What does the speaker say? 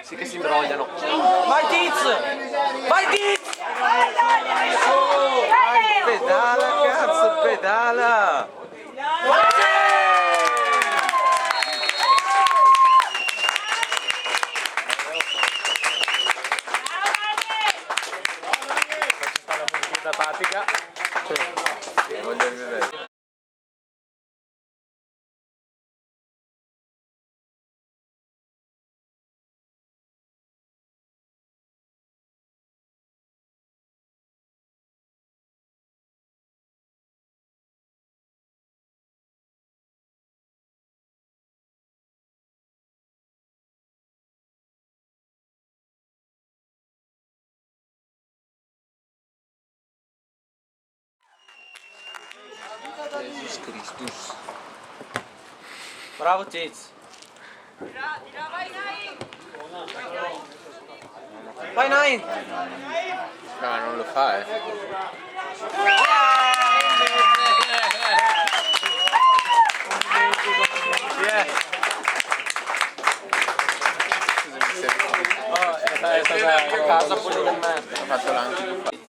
Sì che si imbrogliano. Vai Tiz! Vai Tiz! Vai, pedala cazzo, pedala! Faccio sta la musica tatica. Voglio vedere. Jesus Christus. Bravo Tiz. Vai Nine! No, non lo fa, Yeah. Scusami se... Oh, è stata a casa pure del me. Ho fatto l'antico.